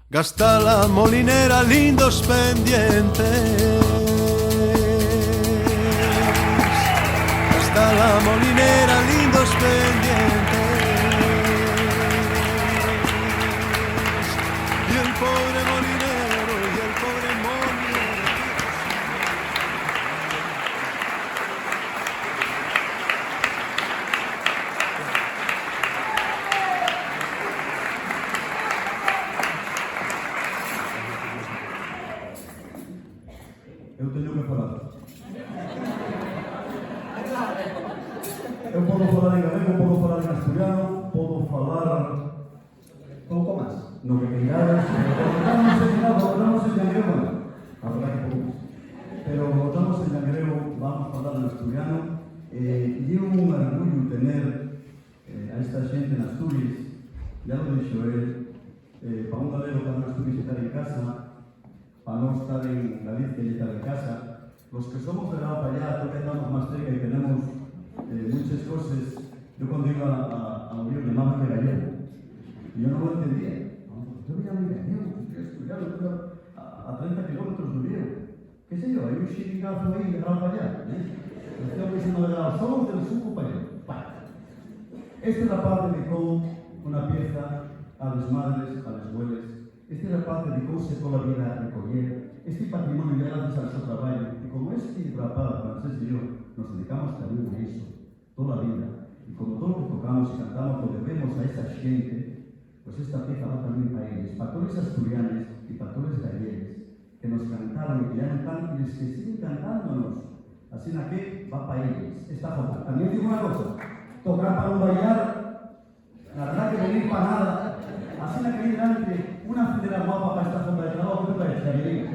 Gasta la molinera lindos pendientes. Gasta la molinera lindos pendientes. Y el pobre molinero, y el pobre molinero. Eu teño que falar. Eu podo falar en galego, podo falar en asturiano, podo falar pouco máis. No que queirades, votamos en galego, a verdade que pouco máis. Pero votamos en galego, vamos falar en asturiano, e é un orgullo tener a esta xente en Asturias, ya lo dixo él, para un galego para en Asturias estar en casa, para no estar en Galicia y estar en casa. Los que somos de lado para allá, todavía estamos más cerca y tenemos muchas cosas. Yo cuando iba a Oriol me llamaba de gallego y yo no lo entendía. Yo veía muy gallego, yo estudiaba a 30 kilómetros de Oriol. ¿Qué sé yo? Hay un chiricazo ahí de lado para allá. Estoy diciendo de lado, somos del sur para allá. Esta es la parte de cómo una pieza a las madres, a las abuelas. Esta é a parte dedicouse toda a vida a recoller este patrimonio ya gracias ao seu traballo e como este rapaz, Francés e eu, nos dedicamos tamén a iso toda a vida e como todo o que tocamos e cantamos lo debemos a esa xente, pues esta pieza va tamén para eles, para todos os asturianes e para todos os gallegos que nos cantaron e que ya non están e que siguen cantándonos así na que va para eles esta jota. Tamén digo unha cosa, tocar para un bailar la verdad que venir para nada así na que delante una fidera guapa para esta zona de trabajo, ¿qué te parece, Javier?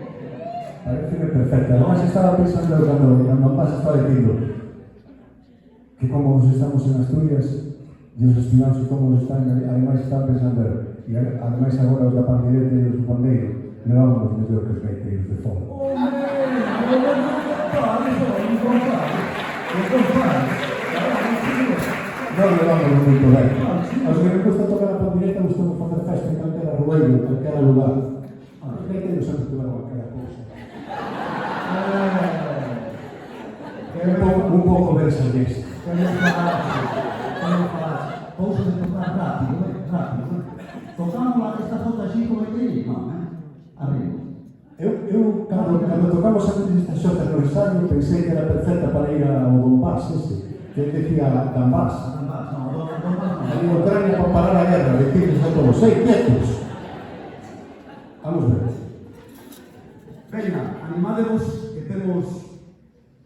Parece perfecta. Además estaba pensando cuando más estaba diciendo que como estamos en Asturias y os estudiantes como están, además están pensando y además agora os da pandirete e os do pandeiro levamos os mellores gaiteiros de fondo. Non levamos moito ben. Aos que me gusta tocar a pandireta gustamos facer festa en calquera rueiro, en calquera lugar. Os gaiteiros sempre tocaron calquera cousa. Un pouco versalista. Quero falar. Pouso de tocar rápido. Tocamos esta jota así como que non, arriba. Eu cando tocamos antes desta xota no ensayo, pensei que era perfecta para ir ao Donbass, que ele decía Donbass. Ali en Ucrania para parar a guerra, decirles a todos, quietos! Vamos ver. Venga, animademos que temos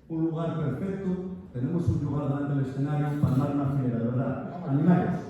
un lugar perfecto, tenemos un lugar delante del escenario para dar una filera, de verdad. Animados.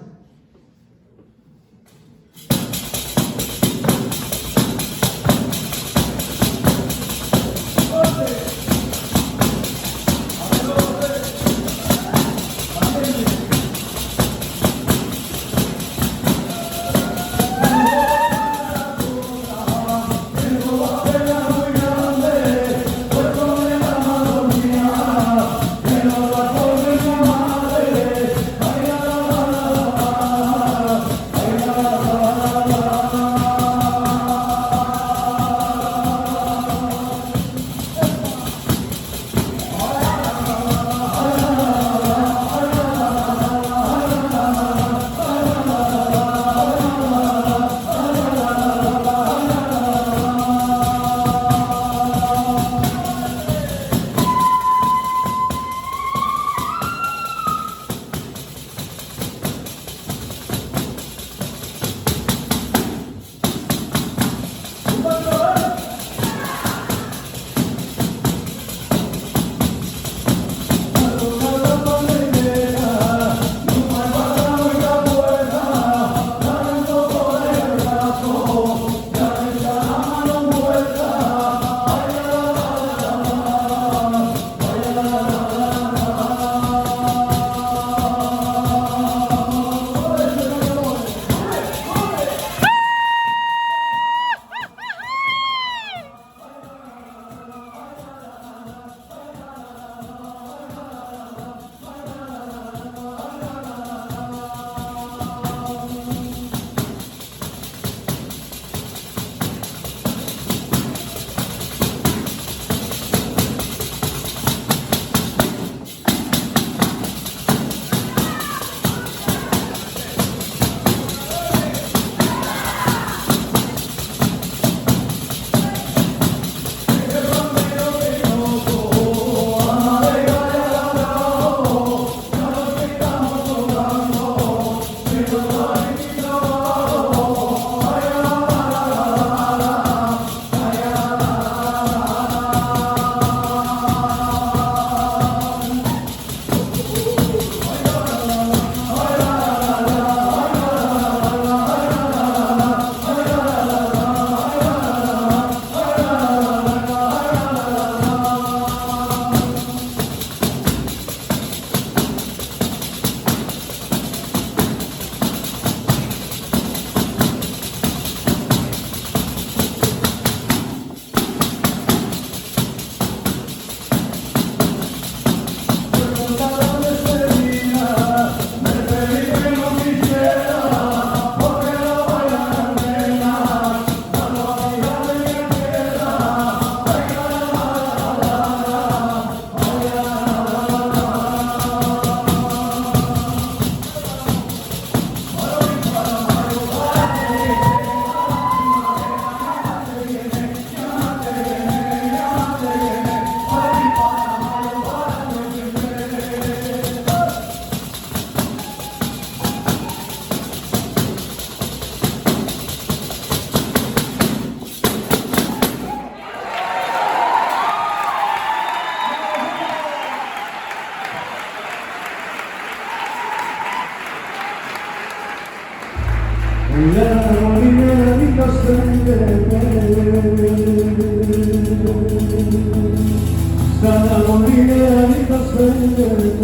molinera lindos pendientes.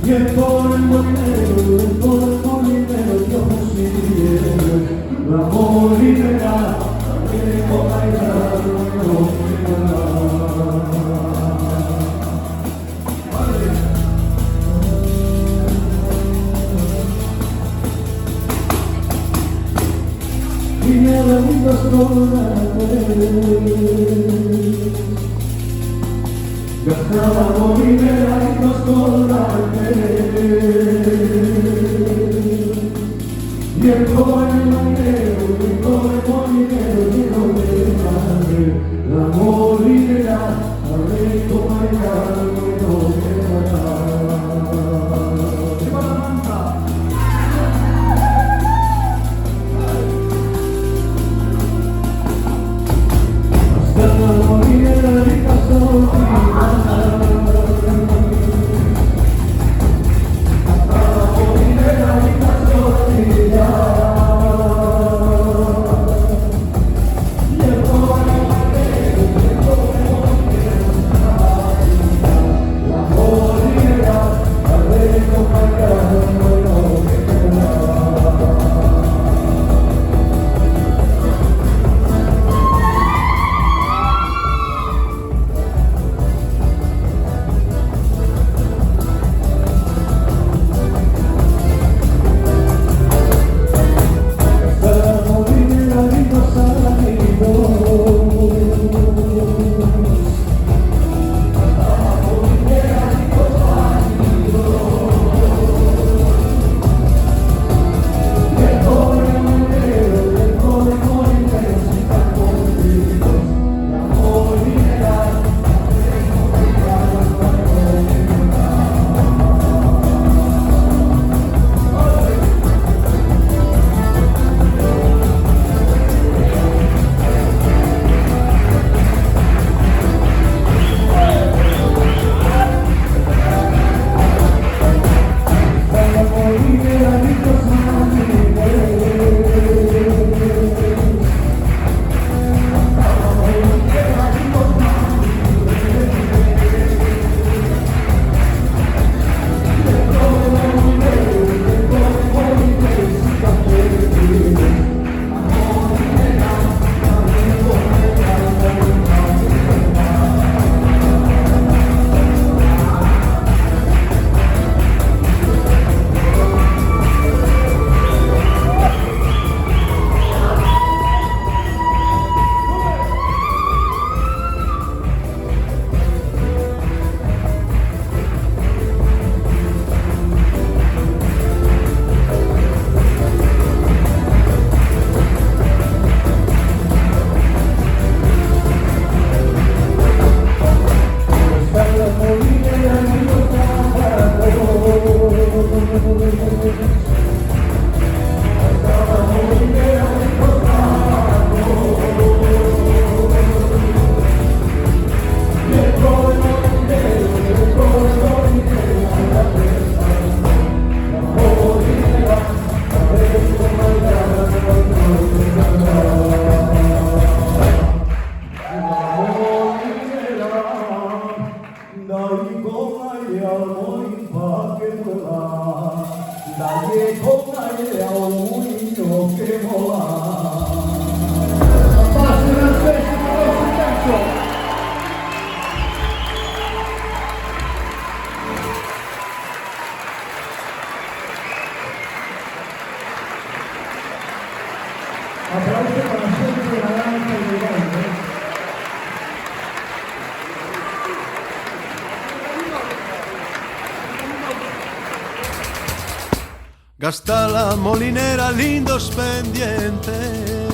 Y el pobre molinero, yo considero la molinera, que con bailar no quedará. Y me da lindos colores, gastaba molinera lindos colores. Y el pobre molinero, lleno de sangre, la molinera, al rico bailar, no quedará. ¡Viva la manta! Hasta la molinera rica solita. Gasta la molinera lindos pendientes